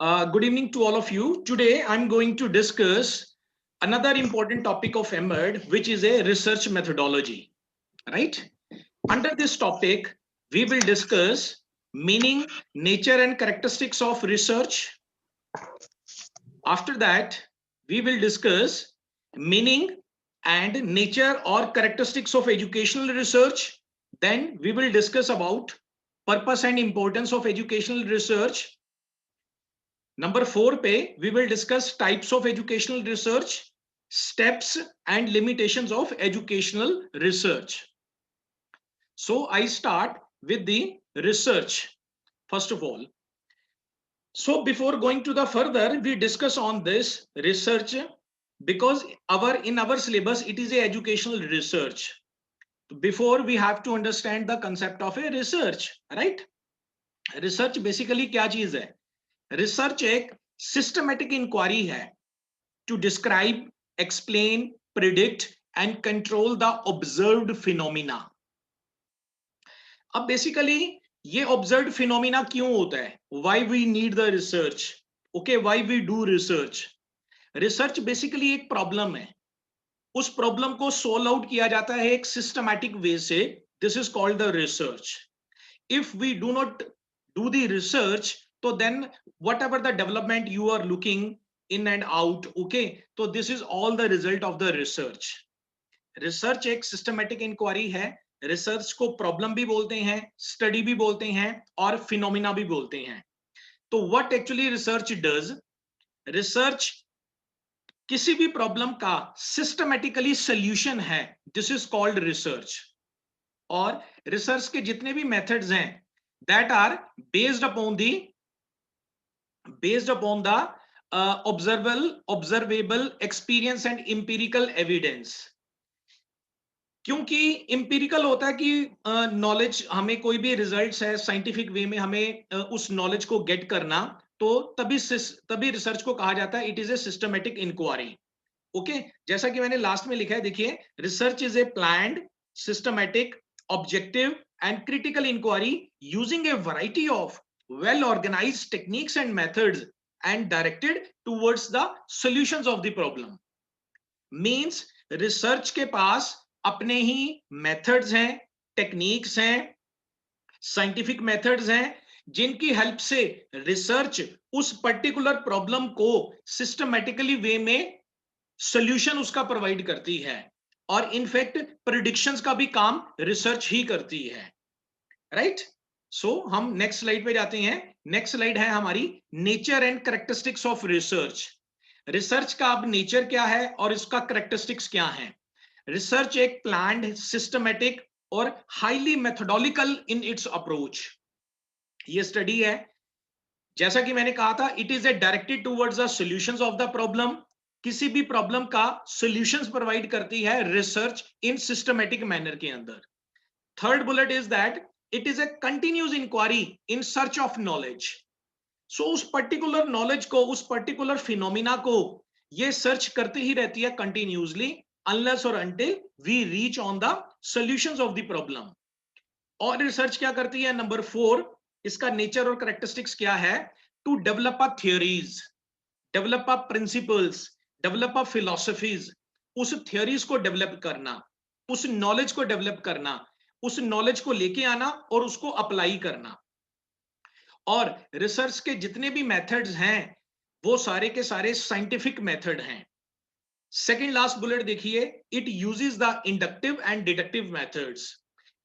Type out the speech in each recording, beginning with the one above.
Good evening to all of you. Today, I'm going to discuss another important topic of MED, which is a research methodology, right? Under this topic, we will discuss meaning, nature, and characteristics of research. After that, we will discuss meaning and nature or characteristics of educational research. Then we will discuss about purpose and importance of educational research. Number 4 पे we will discuss types of educational research, steps and limitations of educational research. So I start with the research first of all. So before going to the further, we discuss on this research because in our syllabus it is a educational research. Before we have to understand the concept of a research, right? Research basically क्या चीज है? Research एक systematic inquiry है to describe, explain, predict and control the observed phenomena. अब basically ये observed phenomena क्यों होता है? Why we need the research, okay, why we do research. Research basically एक प्रॉब्लम है, उस प्रॉब्लम को सोल्व आउट किया जाता है एक सिस्टमैटिक वे से. This is called the research. If we do not do the research, तो then whatever the development you are looking in and out, okay, so this is all the result of the research. Research एक systematic inquiry है. Research को problem भी बोलते हैं, study भी बोलते हैं और फिनोमिना भी बोलते हैं. तो what actually research does? Research किसी भी प्रॉब्लम का सिस्टमेटिकली सॉल्यूशन है. This is called research. और रिसर्च के जितने भी मेथड्स हैं that are based upon the observable experience and empirical evidence. क्योंकि इंपिरिकल होता है कि नॉलेज, हमें कोई भी रिजल्ट्स है साइंटिफिक वे में हमें उस नॉलेज को गेट करना, तो तभी रिसर्च को कहा जाता है it is a systematic inquiry. Okay, जैसा कि मैंने लास्ट में लिखा है, देखिए, research is a planned, systematic, objective and critical inquiry using a variety of well organized techniques and methods and directed towards the solutions of the problem. Means research के पास अपने ही methods हैं, techniques हैं, scientific methods हैं, जिनकी help से research उस particular problem को systematically वे में सॉल्यूशन उसका प्रोवाइड करती है. और इनफैक्ट प्रिडिक्शंस का भी काम रिसर्च ही करती है, राइट? सो हम नेक्स्ट स्लाइड पे जाते हैं. नेक्स्ट स्लाइड है हमारी nature and characteristics of research. Research का अब नेचर क्या है और इसका कैरेक्टरिस्टिक्स क्या है? रिसर्च एक प्लान्ड, सिस्टमेटिक और highly methodological in its approach. ये स्टडी है, जैसा कि मैंने कहा था, it is A directed towards the solutions of the problem. किसी भी प्रॉब्लम का सॉल्यूशंस प्रोवाइड करती है रिसर्च इन सिस्टमेटिक मैनर के अंदर. Third bullet is that it is a continuous inquiry in search of knowledge. So उस पर्टिकुलर नॉलेज को, उस पर्टिकुलर फिनोमिना को ये सर्च करती ही रहती है continuously unless or until we reach on the solutions of the problem. और research क्या करती है? नंबर 4, इसका नेचर और कैरेक्टरिस्टिक्स क्या है? To develop a theories, develop a principles, develop a philosophies. उस थियोरीज को डेवलप करना, उस नॉलेज को डेवलप करना, उस नॉलेज को लेके आना और उसको अप्लाई करना. और रिसर्च के जितने भी मेथड्स हैं वो सारे के सारे साइंटिफिक मेथड हैं. सेकंड लास्ट बुलेट देखिए, it uses the inductive and deductive methods.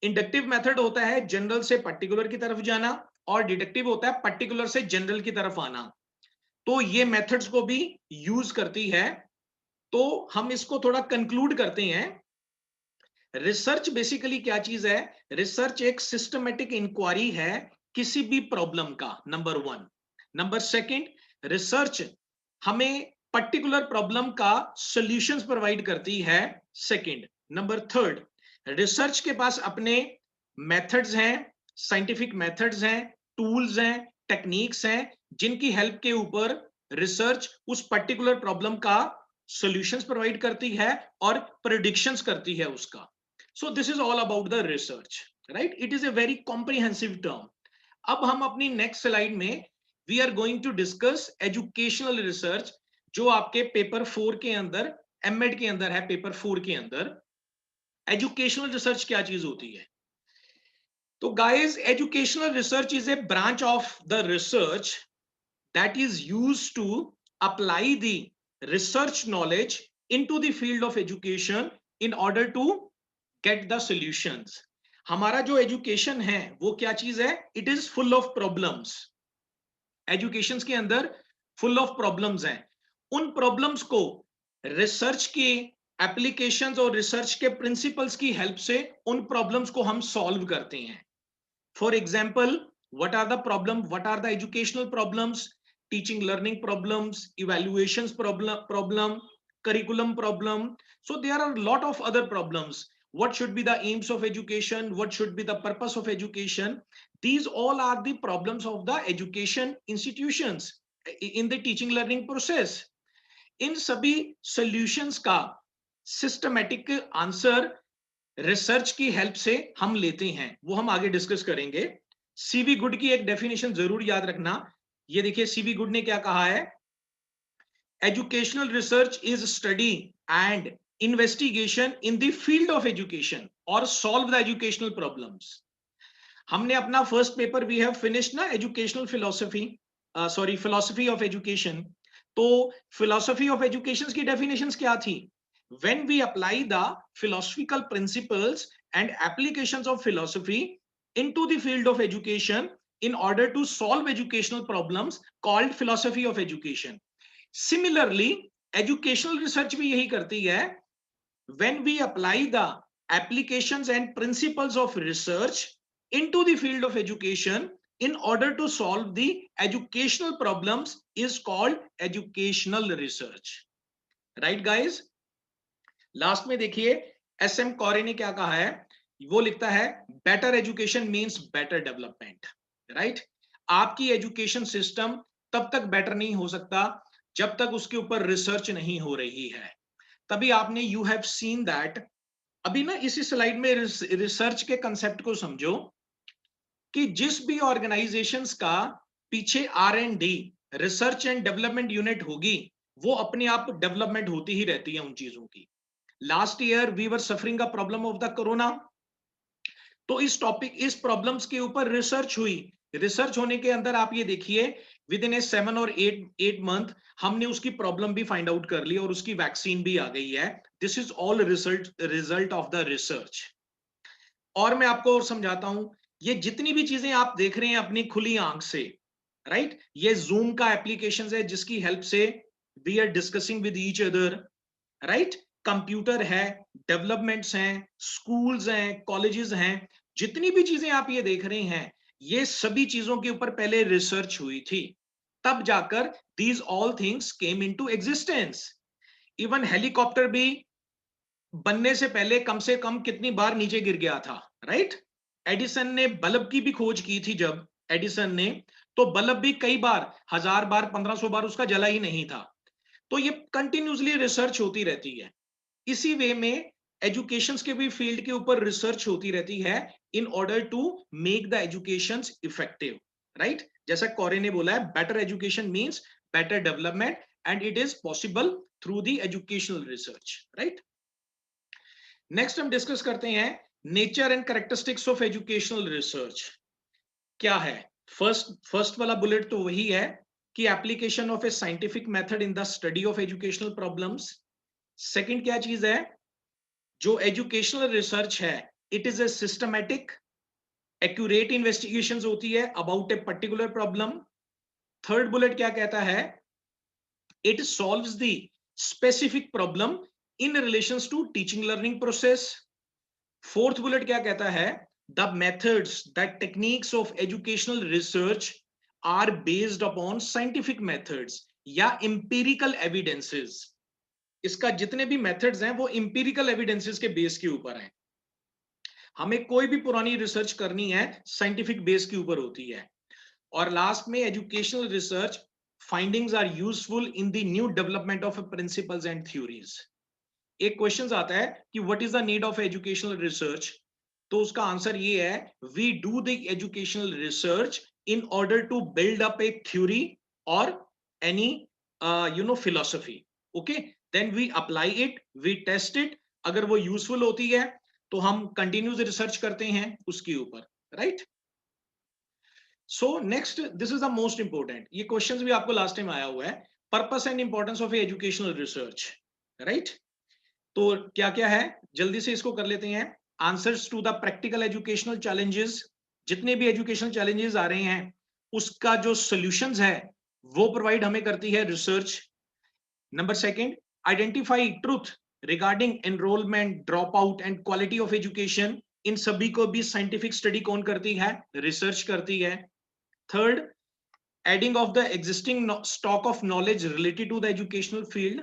Inductive method होता है जनरल से पर्टिकुलर की तरफ जाना और डिडक्टिव होता है पर्टिकुलर से जनरल की तरफ आना. तो ये मेथड्स को भी यूज करती है. तो हम इसको थोड़ा कंक्लूड करते हैं. रिसर्च बेसिकली क्या चीज है? रिसर्च एक सिस्टमेटिक इंक्वायरी है किसी भी प्रॉब्लम का, नंबर 1. नंबर 2, रिसर्च हमें पर्टिकुलर प्रॉब्लम का सॉल्यूशंस प्रोवाइड करती है, सेकंड. नंबर 3, रिसर्च के पास अपने मेथड्स हैं, साइंटिफिक मेथड्स हैं, टूल्स हैं, टेक्निक्स हैं, जिनकी हेल्प के ऊपर रिसर्च उस पर्टिकुलर प्रॉब्लम का सॉल्यूशंस प्रोवाइड करती है और प्रेडिक्शंस करती है उसका. So this is all about the research, right? It is a very comprehensive term. अब हम अपनी नेक्स्ट स्लाइड में we are going to discuss educational research, जो आपके पेपर 4 के अंदर, एमएड के अंदर है, पेपर 4 के अंदर। एजुकेशनल रिसर्च क्या चीज होती है? तो guys, educational research is A branch of the research that is used to apply the research knowledge into the field of education in order to get the solutions. हमारा जो education है वो क्या चीज है? It is full of problems. Education के अंदर full of problems हैं। उन प्रॉब्लम्स को रिसर्च के एप्लीकेशंस और रिसर्च के प्रिंसिपल्स की हेल्प से उन प्रॉब्लम्स को हम सॉल्व करते हैं। For example, what are the problem? What are the educational problems? Teaching learning problems, evaluations problem, curriculum problem. So there are a lot of other problems. What should be the aims of education? What should be the purpose of education? These all are the problems of the education institutions in the teaching learning process. इन सभी solutions का systematic answer research की help से हम लेते हैं, वो हम आगे डिस्कस करेंगे। सीवी गुड की एक डेफिनेशन जरूर याद रखना। ये देखिए, सीवी गुड ने क्या कहा है? Educational research is study and investigation in the field of education और सॉल्व द एजुकेशनल प्रॉब्लम्स। हमने अपना first paper we have finished ना, educational philosophy, sorry philosophy of education. तो फिलोसफी ऑफ एजुकेशन की डेफिनेशंस क्या थी? When we apply the philosophical principles and applications of philosophy into the field of education in order to solve educational problems called philosophy of education. Similarly, educational research भी यही करती है। When we apply the applications and principles of research into the field of education in order to solve the educational problems is called educational research. Right, guys? Last में देखिए, S M कौरे ने क्या कहा है? वो लिखता है better education means better development. Right? आपकी एजुकेशन सिस्टम तब तक बेटर नहीं हो सकता जब तक उसके ऊपर रिसर्च नहीं हो रही है। तभी आपने यू हैव सीन दैट, अभी ना इसी स्लाइड में रिसर्च के कंसेप्ट को समझो कि जिस भी ऑर्गेनाइजेशंस का पीछे R&D, research and development unit होगी, वो अपने आप डेवलपमेंट होती ही रहती है उन चीजों की। Last year we were suffering a problem of the corona, तो इस टॉपिक, इस प्रॉब्लम्स के ऊपर रिसर्च हुई। रिसर्च होने के अंदर आप ये देखिए, विद इन ए 7 और 8 मंथ हमने उसकी प्रॉब्लम भी फाइंड आउट कर ली और उसकी वैक्सीन भी आ गई है। This is all result of the research. और मैं आपको और समझाता हूं, ये जितनी भी चीजें आप देख रहे हैं अपनी खुली आंख से, राइट? ये जूम का एप्लीकेशन है जिसकी हेल्प से we are discussing with each other, right? Computer है, डेवलपमेंट्स हैं, स्कूल्स हैं, कॉलेजेस हैं, जितनी भी चीजें आप ये देख रहे हैं, ये सभी चीजों के ऊपर पहले रिसर्च हुई थी, तब जाकर these all things came into existence. Even helicopter भी बनने से पहले कम से कम कितनी बार नीचे गिर गया था, राइट? एडिसन ने बल्ब की भी खोज की थी, जब एडिसन ने, तो बल्ब भी कई बार, 1000 बार, 1500 बार उसका जला ही नहीं था। तो ये कंटिन्यूसली रिसर्च होती रहती है। इसी वे में एजुकेशन के भी फील्ड के ऊपर रिसर्च होती रहती है in order to make the education effective, right? जैसा कौरे ने बोला है, better education means better development and it is possible through the educational research, right? Next हम डिस्कस करते हैं nature and characteristics of educational research. क्या है? फर्स्ट वाला बुलेट तो वही है कि application of a scientific method in the study of educational problems. Second क्या चीज है? जो एजुकेशनल रिसर्च है, it is a systematic accurate investigations होती है about a particular problem. Third bullet क्या कहता है? It solves the specific problem in relations to teaching learning process. Fourth bullet क्या कहता है? The methods, the techniques of educational research are based upon scientific methods या empirical evidences. इसका जितने भी मेथड्स हैं वो इंपीरिकल एविडेंसेस के बेस के ऊपर हैं। हमें कोई भी पुरानी रिसर्च करनी है, साइंटिफिक बेस के ऊपर होती है। और लास्ट में educational research findings are useful in the new development of principles and theories. एक क्वेश्चन आता है कि what is the need of educational research, तो उसका आंसर ये है, we do the educational research in order to build up a theory or any philosophy. Okay, then we apply it, we test it. अगर वो useful होती है तो हम कंटिन्यूस रिसर्च करते हैं उसके ऊपर, right? So next, this is the most important, ये क्वेश्चंस भी आपको लास्ट टाइम आया हुआ है, purpose and importance of educational research, right? तो क्या क्या है, जल्दी से इसको कर लेते हैं। Answers to the practical educational challenges, जितने भी एजुकेशनल चैलेंजेस आ रहे हैं उसका जो सॉल्यूशंस है वो प्रोवाइड हमें करती है research. Number second, identify truth regarding enrolment, drop out and quality of education, इन सभी को भी साइंटिफिक स्टडी कौन करती है? रिसर्च करती है। Third, adding of the existing stock of knowledge related to the educational field.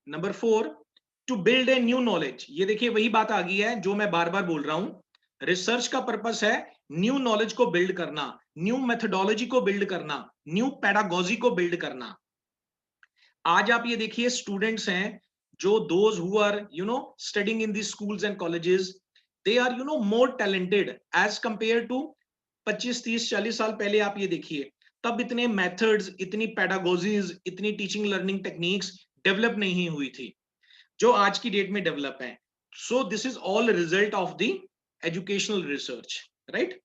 Number four, to build a new knowledge, ये देखिए वही बात आ गई है जो मैं बार बार बोल रहा हूं, रिसर्च का पर्पस है न्यू नॉलेज को बिल्ड करना, न्यू मेथोडोलॉजी को बिल्ड करना, न्यू पेडागोजी को बिल्ड करना। आज आप ये देखिए स्टूडेंट्स हैं जो those who are studying in the schools and colleges, they are more talented as compare to 25 30 40 साल पहले। आप ये देखिए तब इतने मेथड्स, इतनी पेडागोजीज, इतनी टीचिंग लर्निंग टेक्निक्स डेवलप नहीं हुई थी जो आज की डेट में डेवलप है। So this is all result of the educational research, right?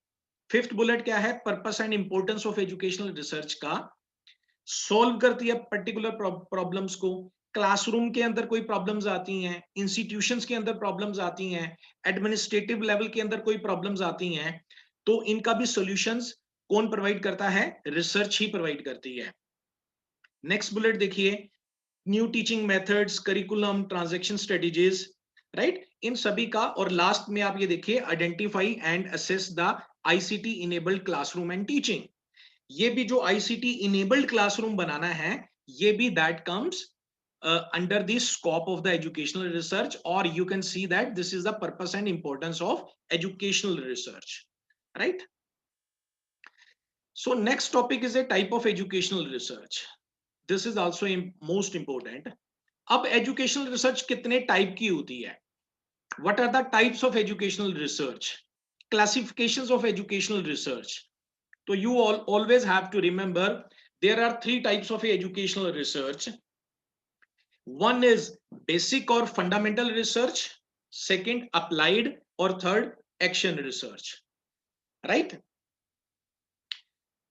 Fifth bullet क्या है? Purpose and importance of educational research का सॉल्व करती है पर्टिकुलर प्रॉब्लम्स को। क्लासरूम के अंदर कोई प्रॉब्लम्स आती हैं, इंस्टीट्यूशंस के अंदर प्रॉब्लम्स आती हैं, एडमिनिस्ट्रेटिव लेवल के अंदर कोई प्रॉब्लम्स आती हैं, तो इनका भी सॉल्यूशंस कौन प्रोवाइड करता है? रिसर्च ही प्रोवाइड करती है। नेक्स्ट बुलेट देखिए, new teaching methods, curriculum, transaction strategies, right? इन सभी का, और लास्ट में आप ये देखिए, identify and assess the ICT enabled classroom and teaching. ये भी जो आईसीटी इनेबल्ड क्लासरूम बनाना है, ये भी that comes under the scope of the educational research, और you can see that this is the purpose and importance of educational research, right? So next topic is a type of educational research. This is also most important. अब educational research कितने type की होती है? What are the types of educational research? Classifications of educational research. So you always have to remember there are three types of educational research. One is basic or fundamental research, second applied, or third action research, right?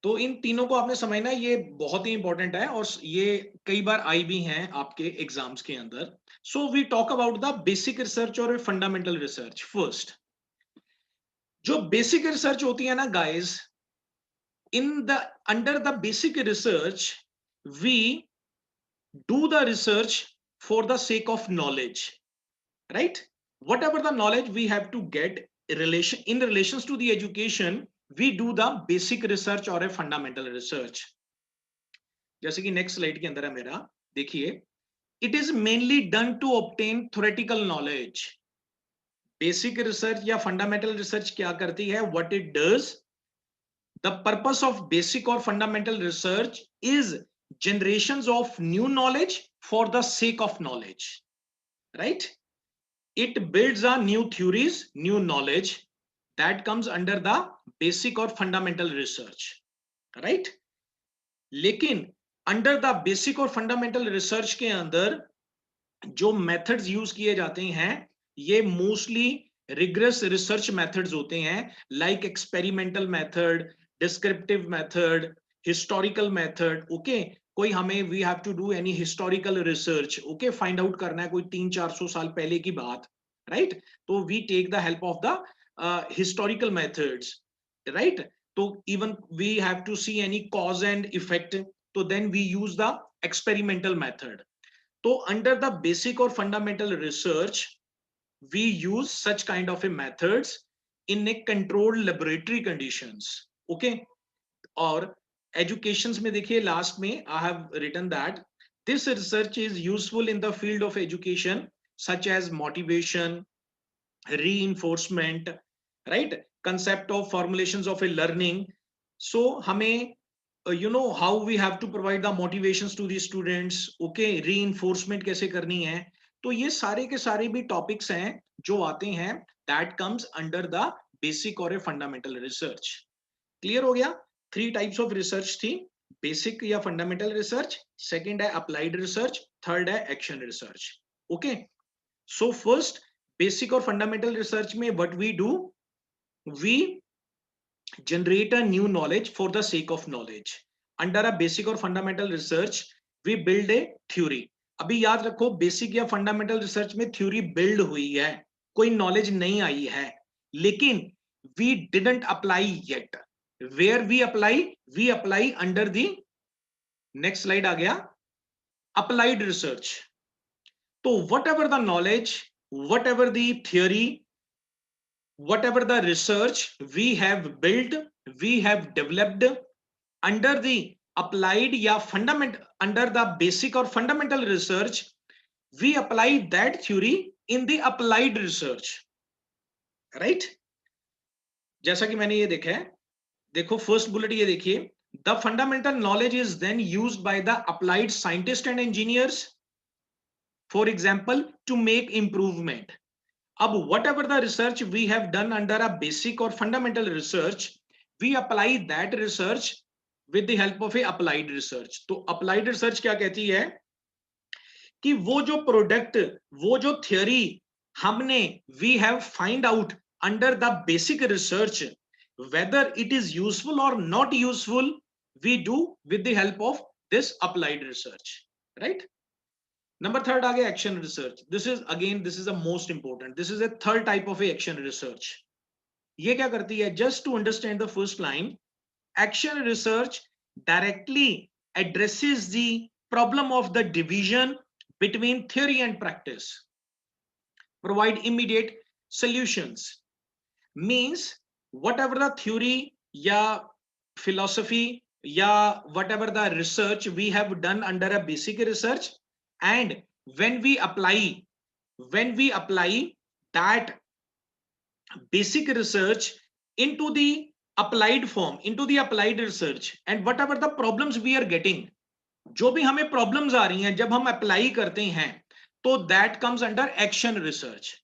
तो इन तीनों को आपने समझना, ये बहुत ही important है और ये कई बार आई भी हैं आपके एग्जाम्स के अंदर। So we talk about the basic research और फंडामेंटल रिसर्च। फर्स्ट, जो बेसिक रिसर्च होती है ना guys, in the under the basic research we do the research for the sake of knowledge, right? Whatever the knowledge we have to get in relations to the education, we do the basic research or a fundamental research। जैसे कि next slide के अंदर है मेरा, देखिए, it is mainly done to obtain theoretical knowledge। Basic research या fundamental research क्या करती है? what it does, the purpose of basic or fundamental research is generations of new knowledge for the sake of knowledge, right? It builds a new theories, new knowledge that comes under the basic or fundamental research, right? लेकिन under the basic और fundamental research के अंदर जो methods use किए जाते हैं ये mostly regret research methods होते हैं, like experimental method, descriptive method, historical method. Okay, कोई हमें we have to do any historical research, okay, find out करना है कोई 300-400 साल पहले की बात, राइट? तो we take the help of the historical methods, right? तो even we have to see any cause and effect, तो then we use the experimental method. तो under the basic or fundamental research we use such kind of a methods in a controlled laboratory conditions, okay? और educations में देखिए last में I have written that this research is useful in the field of education such as motivation, reinforcement, right? Concept of formulations of a learning। so हमें how we have to provide the motivations to the students, okay, reinforcement कैसे करनी है, तो ये सारे के सारे भी टॉपिक्स हैं जो आते हैं that comes under the basic और a fundamental research। क्लियर हो गया? 3 टाइप्स ऑफ रिसर्च थी, बेसिक या फंडामेंटल रिसर्च, सेकंड है अप्लाइड रिसर्च, थर्ड है action research. Okay, so first basic और फंडामेंटल रिसर्च में what we do, we generate a new knowledge for the sake of knowledge. Under a basic or fundamental research, we build a theory. अभी याद रखो, basic या fundamental research में theory build हुई है, कोई नॉलेज नहीं आई है, लेकिन we didn't apply yet. Where we apply under the, next slide आ गया, अप्लाइड रिसर्च। तो whatever the knowledge, whatever the theory, whatever the research we have built, we have developed under the applied या fundamental, under the basic or fundamental research, we apply that theory in the applied research, right? जैसा कि मैंने ये देखा है, देखो first bullet ये देखिए, the fundamental knowledge is then used by the applied scientists and engineers, for example, to make improvement. अब whatever the research we have done under a basic or fundamental research, we apply that research with the help of a applied research. तो applied research क्या कहती है कि वो जो product, वो जो थ्योरी हमने we have find out under the basic research, whether it is useful or not useful, we do with the help of this applied research, right? Number third आ गया action research. This is a most important, this is a third type of action research. ये क्या करती है, just to understand the first line, action research directly addresses the problem of the division between theory and practice, provide immediate solutions. Means whatever the theory या philosophy या whatever the research we have done under a basic research, and when we apply that basic research into the applied form, into the applied research, and whatever the problems we are getting, जो भी हमें problems आ रही हैं जब हम apply करते हैं, तो that comes under action research.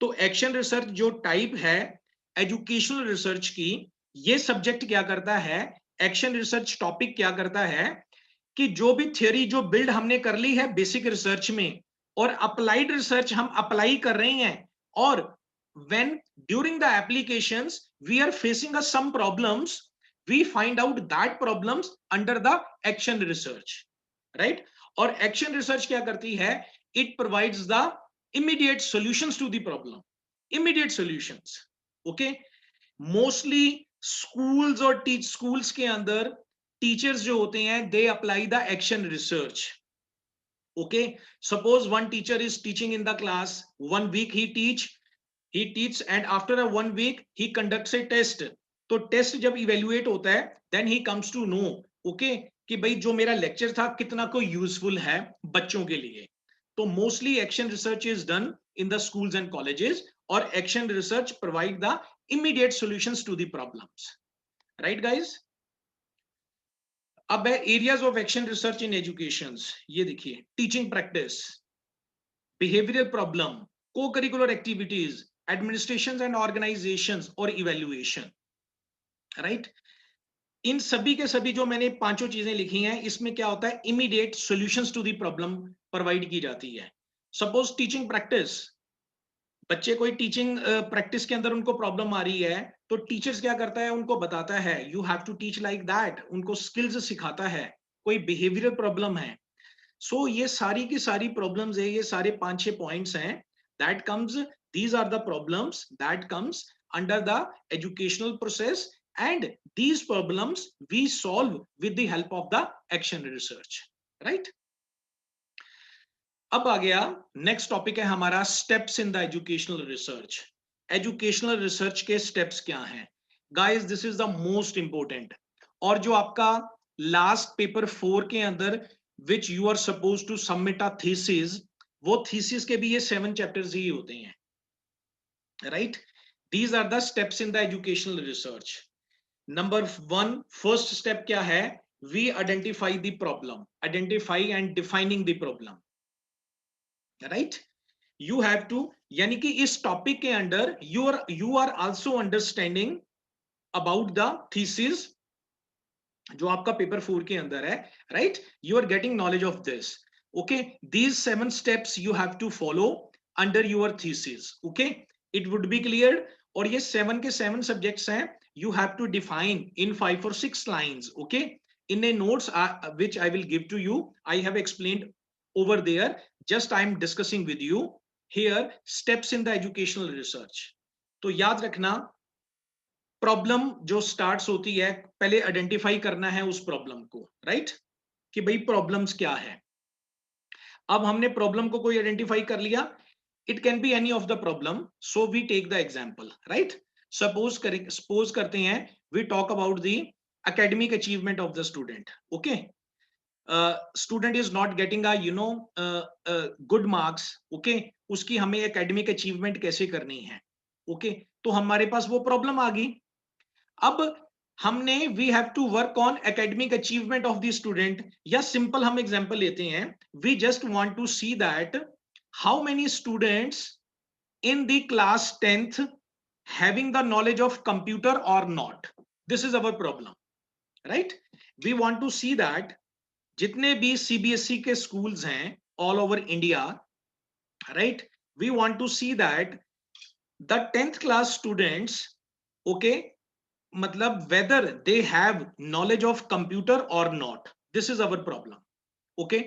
तो एक्शन रिसर्च जो टाइप है एजुकेशनल रिसर्च की, ये सब्जेक्ट क्या करता है, एक्शन रिसर्च टॉपिक क्या करता है कि जो भी थ्योरी जो बिल्ड हमने कर ली है बेसिक रिसर्च में, और अप्लाइड रिसर्च हम अप्लाई कर रहे हैं, और when during the applications we are facing some problems, we find out that problems under the action research, right? और एक्शन रिसर्च क्या करती है, it provides the immediate solutions to the problem, immediate solutions. okay, mostly schools और schools के अंदर teachers जो होते हैं, they apply the action research. okay, suppose one teacher is teaching in the class, 1 week he teaches and after a 1 week he conducts a test. तो test जब evaluate होता है, देन ही कम्स टू नो, ओके, कि भाई जो मेरा lecture था कितना को यूजफुल है बच्चों के लिए। तो mostly action research is done in the schools and colleges, और action research provide the immediate solutions to the problems, right guys? अब है areas of action research in education. ये देखिए, teaching practice, behavioural problem, co-curricular activities, administration and organisation और evaluation, right? इन सभी के सभी जो मैंने पांचों चीजें लिखी हैं, इसमें क्या होता है, immediate solutions to the problem provide की जाती है। सपोज टीचिंग प्रैक्टिस, बच्चे कोई टीचिंग प्रैक्टिस के अंदर उनको प्रॉब्लम आ रही है, तो टीचर्स क्या करता है, उनको बताता है you have to teach like that, उनको स्किल्स सिखाता है। कोई बिहेवियरल प्रॉब्लम है, सो ये सारी की सारी प्रॉब्लम्स है, ये सारे 5-6 पॉइंट्स हैं, that comes, these are the problems that comes under the educational process, and these problems we solve with the help of the action research, right? अब आ गया नेक्स्ट टॉपिक है हमारा, steps in the educational research. Educational research के steps क्या हैं guys, this is the most important. और जो आपका लास्ट पेपर 4 के अंदर which you are suppose to submit a thesis, वो थीसिस के भी ये 7 चैप्टर्स ही होते हैं, right? These are the steps in the educational research. Number 1, first step क्या है, we identify the problem, identify and defining the problem, right? You have to, यानी कि इस टॉपिक के under you are also understanding about the thesis, जो आपका paper 4 के अंदर है, right, you are getting knowledge of this, okay, these 7 steps you have to follow under your thesis, okay, it would be clear. और ये 7 के 7 subjects हैं, you have to define in 5 or 6 lines, okay, in a notes which I will give to you. I have explained over there, just I am discussing with you here steps in the educational research. तो याद रखना, problem जो starts होती है, पहले identify करना है उस प्रॉब्लम को, राइट, कि भाई प्रॉब्लम्स क्या है। अब हमने प्रॉब्लम को कोई आइडेंटिफाई कर लिया, it can be any of the problem, so we take the example, right. Suppose करते हैं, we talk about the academic achievement of the student, okay, student is not getting a good marks, okay, उसकी हमें academic achievement कैसे करनी है, okay, तो हमारे पास वो प्रॉब्लम आ गई। अब हमने we have to work on academic achievement of the student, या सिंपल हम एग्जांपल लेते हैं, we just want to see that how many students in the class 10th having the knowledge of computer or not. This is our problem, right? We want to see that जितने भी CBSE के schools हैं all over India, right, we want to see that the 10th class students, okay, मतलब whether they have knowledge of computer or not. This is our problem, okay.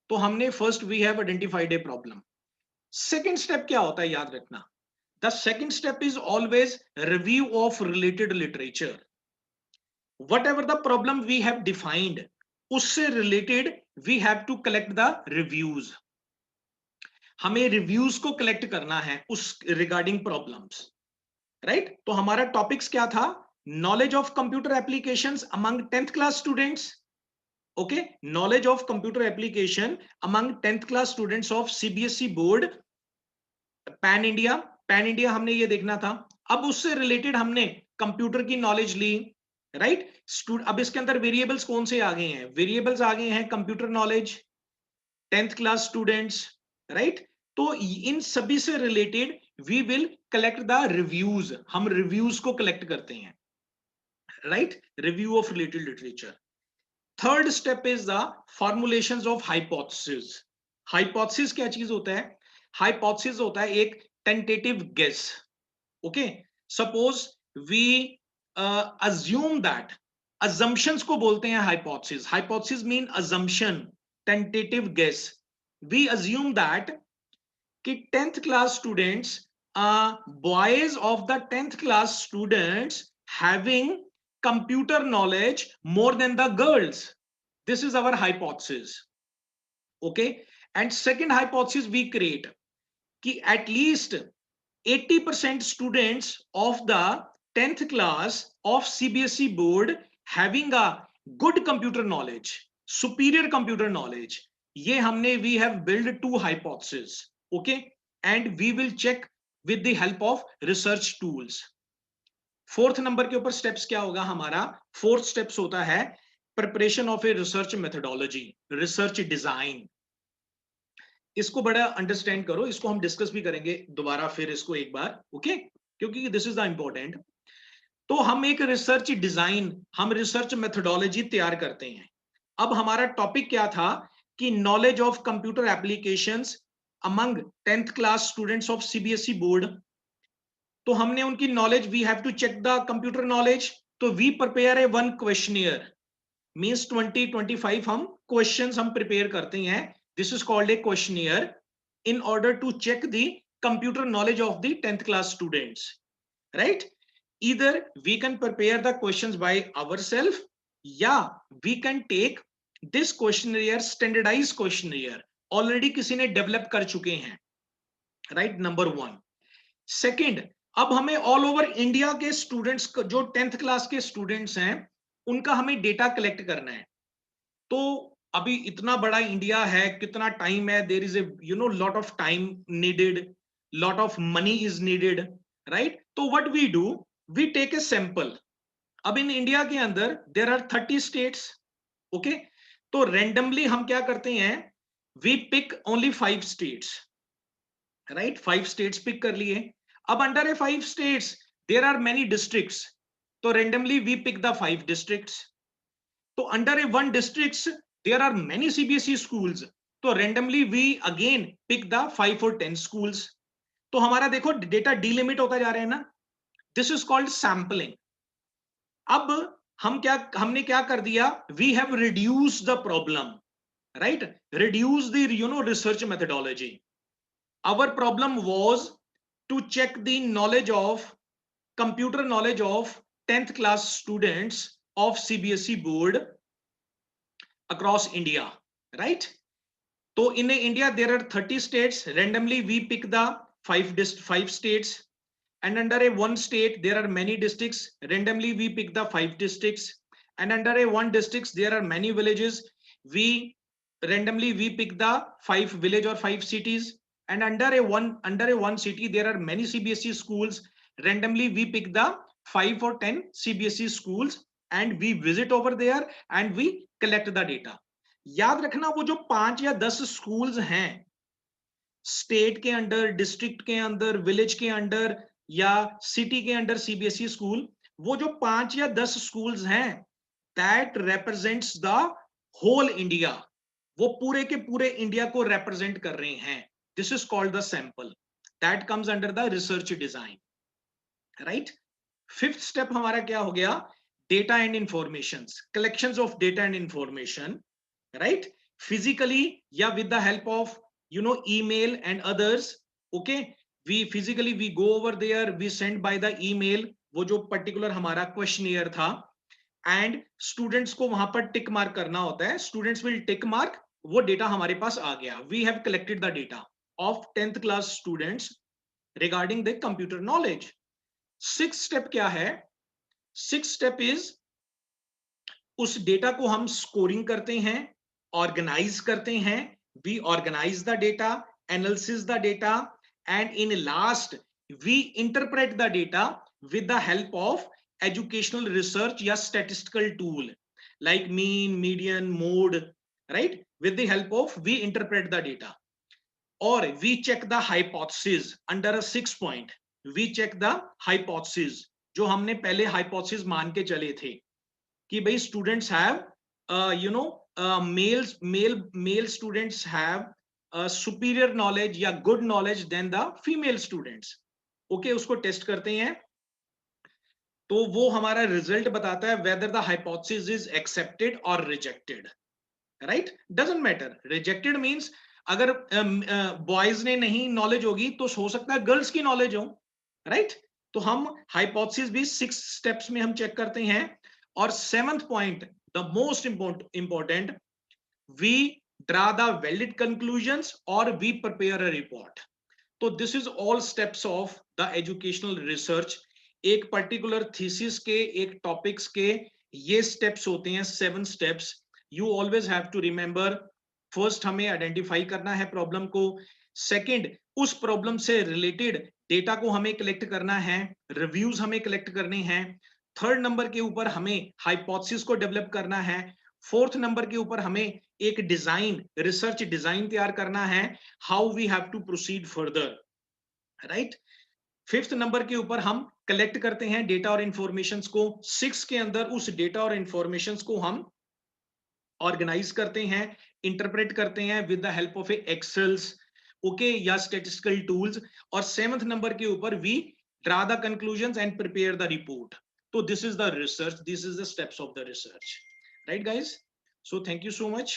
तो हमने first we have identified a problem. Second step क्या होता है, याद रखना, the second step is always review of related literature. Whatever the problem we have defined, उससे related we have to collect the reviews. हमें reviews को collect करना है उस regarding problems, right? तो हमारा topics क्या था? Knowledge of computer applications among 10th class students. Okay, knowledge of computer application among 10th class students of CBSE board, pan India. Pan India हमने ये देखना था। अब उससे रिलेटेड हमने कंप्यूटर की नॉलेज ली, राइट। अब इसके अंदर वेरिएबल्स कौन से आ गए हैं? वेरिएबल्स आ गए हैं computer knowledge, 10th class students, right. तो इन सभी से related we will collect the reviews, हम रिव्यूज को कलेक्ट करते हैं, right, review of related literature. Third step is the formulations of hypothesis. Hypothesis क्या चीज होता है? हाइपोथेसिस होता है एक tentative guess, okay. Suppose we assume that, assumptions को बोलते हैं hypothesis. Hypothesis mean assumption, tentative guess. We assume that कि 10th class students, boys of the 10th class students having computer knowledge more than the girls. This is our hypothesis, okay. And second hypothesis we create कि at least 80% students of the 10th class of CBSE board having a good computer knowledge, superior computer knowledge. ये हमने we have built two hypotheses, okay, and we will check with the help of research tools. Fourth number के ऊपर steps क्या होगा हमारा? Fourth steps होता है preparation of a research methodology, research design. इसको बड़ा अंडरस्टैंड करो, इसको हम डिस्कस भी करेंगे दोबारा फिर इसको एक बार, ओके, क्योंकि दिस इज द इंपॉर्टेंट। तो हम एक रिसर्च डिजाइन, हम रिसर्च मेथोडोलॉजी तैयार करते हैं। अब हमारा टॉपिक क्या था कि knowledge of computer applications among 10th class students of CBSE board. तो हमने उनकी नॉलेज, we have to check the computer knowledge, तो we prepare a one questionnaire, means 20-25 हम क्वेश्चंस हम प्रिपेयर करते हैं। This is called a questionnaire in order to check the computer knowledge of the 10th class students, right. Either we can prepare the questions by ourself, या we can take this questionnaire, standardised questionnaire, already किसी ने develop कर चुके हैं, right, number one. Second, अब हमें all over India के students, जो 10th क्लास के स्टूडेंट्स हैं, उनका हमें डेटा कलेक्ट करना है। तो अभी इतना बड़ा इंडिया है, कितना टाइम है, there is a lot of time needed, lot of money is needed, right. तो what we do, we take a sample. अब इन इंडिया के अंदर देयर आर 30 स्टेट्स, ओके। तो रैंडमली हम क्या करते हैं, we pick only 5 states, right, 5 states pick कर लिए। अब under a 5 states there are many districts, तो randomly we pick the 5 districts। तो under a one districts there are many CBSE schools, तो randomly we again pick the 5 और 10 schools. तो हमारा देखो डेटा डीलिमिट होता जा रहा है ना, दिस इज कॉल्ड सैंपलिंग। अब हमने क्या कर दिया, we have reduce the problem, right, reduce the research methodology. our problem was to check the knowledge of computer knowledge of 10th class students of CBSE board across India, right? So in India there are 30 states, randomly we pick the five states, and under a one state there are many districts, randomly we pick the 5 districts, and under a one districts there are many villages, we randomly we pick the 5 village or 5 cities, and under a one city there are many CBSE schools, randomly we pick the 5 or 10 CBSE schools and we visit over there and we collect the data। याद रखना वो जो 5 या 10 schools हैं state के under, district के अंदर, village के अंडर या सिटी के अंडर सीबीएसई स्कूल, वो जो 5 या 10 स्कूल्स हैं that represents the whole India, वो पूरे के पूरे इंडिया को रिप्रेजेंट कर रहे हैं। This is called the sample, that comes under the research design, right. Fifth step हमारा क्या हो गया, data and information, collections of data and information, right, physically yeah with the help of email and others, okay, we physically we go over there, we send by the email वो जो particular हमारा questionnaire था, and students को वहां पर tick mark करना होता है, स्टूडेंट्स विल टिक मार्क, वो डेटा हमारे पास आ गया, we have collected the data of 10th class students regarding the computer knowledge. Sixth step क्या है, सिक्स्थ स्टेप इज उस डेटा को हम स्कोरिंग करते हैं, ऑर्गेनाइज करते हैं, we organise the data, analysis the data, and in last we interpret the data with the help of educational research या statistical tool like mean, median, mode, right, with the help of we interpret the data, और we check the hypothesis under a 6 point, we check the hypothesis, जो हमने पहले hypothesis मान के चले थे कि भाई students have male students have superior knowledge या good knowledge than the female students, okay, उसको टेस्ट करते हैं, तो वो हमारा रिजल्ट बताता है whether the hypothesis is accepted और rejected, right, doesn't matter, rejected means अगर बॉयज ने नहीं नॉलेज होगी तो हो सकता है गर्ल्स की नॉलेज हो, राइट। तो हम हाइपोथेसिस भी 6 स्टेप्स में हम चेक करते हैं, और 7th point the most important, we draw the valid conclusions और वी प्रिपेयर अ रिपोर्ट। तो this is all steps of the educational research, एक पर्टिकुलर थीसिस के, एक टॉपिक्स के ये स्टेप्स होते हैं, 7 steps. You always have to remember, first हमें आइडेंटिफाई करना है प्रॉब्लम को, सेकंड उस प्रॉब्लम से रिलेटेड डेटा को हमें कलेक्ट करना है, रिव्यूज हमें कलेक्ट करने हैं, थर्ड नंबर के ऊपर हमें हाइपोथेसिस को डेवलप करना है, फोर्थ नंबर के ऊपर हमें एक डिजाइन, रिसर्च डिजाइन तैयार करना है, how we have to proceed further, right. Fifth number के ऊपर हम कलेक्ट करते हैं डेटा और इंफॉर्मेशंस को, 6 के अंदर उस डेटा और इंफॉर्मेशंस को हम ऑर्गेनाइज करते हैं, इंटरप्रेट करते हैं with the help of excels, okay, या स्टैटिस्टिकल टूल्स, और 7th नंबर के ऊपर we draw the conclusions and prepare the report. So this is the research, this is the steps of the research, right guys? So thank you so much.